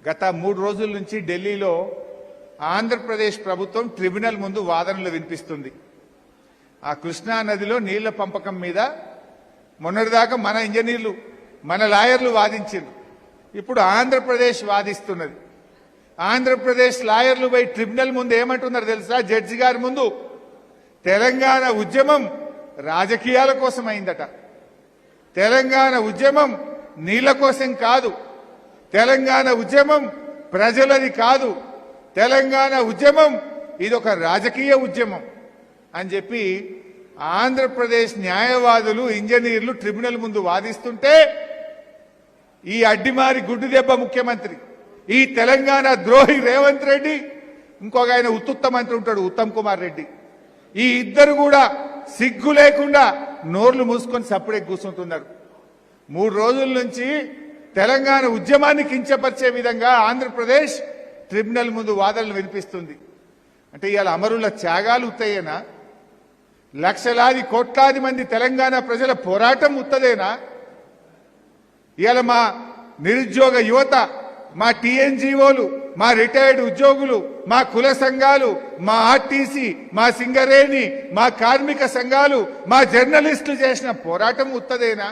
గత 3 రోజుల నుంచి ఢిల్లీలో ఆంధ్రప్రదేశ్ ప్రభుత్వం ట్రిబ్యునల్ ముందు వాదనలు వినిపిస్తుంది. ఆ కృష్ణా నదిలో నీళ్ల పంపకం మీద మొన్నటిదాకా మన ఇంజనీర్లు మన లాయర్లు వాదించారు. ఇప్పుడు ఆంధ్రప్రదేశ్ వాదిస్తున్నది. ఆంధ్రప్రదేశ్ లాయర్లు పోయి ట్రిబ్యునల్ ముందు ఏమంటున్నారు తెలుసా? జడ్జి గారి ముందు తెలంగాణ ఉద్యమం రాజకీయాల కోసం అయిందట. తెలంగాణ ఉద్యమం నీళ్ల కోసం కాదు. తెలంగాణ ఉద్యమం ప్రజలది కాదు. తెలంగాణ ఉద్యమం ఇదొక రాజకీయ ఉద్యమం అని చెప్పి ఆంధ్రప్రదేశ్ న్యాయవాదులు ఇంజనీర్లు ట్రిబ్యునల్ ముందు వాదిస్తుంటే ఈ అడ్డిమారి గుడ్డు దెబ్బ ముఖ్యమంత్రి, ఈ తెలంగాణ ద్రోహి రేవంత్ రెడ్డి, ఇంకొక ఆయన ఉత్తుత్త మంత్రి ఉంటాడు ఉత్తమ్ కుమార్ రెడ్డి, ఈ ఇద్దరు కూడా సిగ్గు లేకుండా నోర్లు మూసుకొని సప్పుడే కూర్చుంటున్నారు. 3 రోజుల నుంచి తెలంగాణ ఉద్యమాన్ని కించపరిచే విధంగా ఆంధ్రప్రదేశ్ ట్రిబ్యునల్ ముందు వాదనలు వినిపిస్తుంది. అంటే ఇవాళ అమరుల త్యాగాలు ఉత్తయేనా? లక్షలాది కోట్లాది మంది తెలంగాణ ప్రజల పోరాటం ఉత్తదేనా? ఇవాళ మా నిరుద్యోగ యువత, మా టీఎన్జీఓలు, మా రిటైర్డ్ ఉద్యోగులు, మా కుల సంఘాలు, మా ఆర్టీసీ, మా సింగరేణి, మా కార్మిక సంఘాలు, మా జర్నలిస్టులు చేసిన పోరాటం ఉత్తదేనా?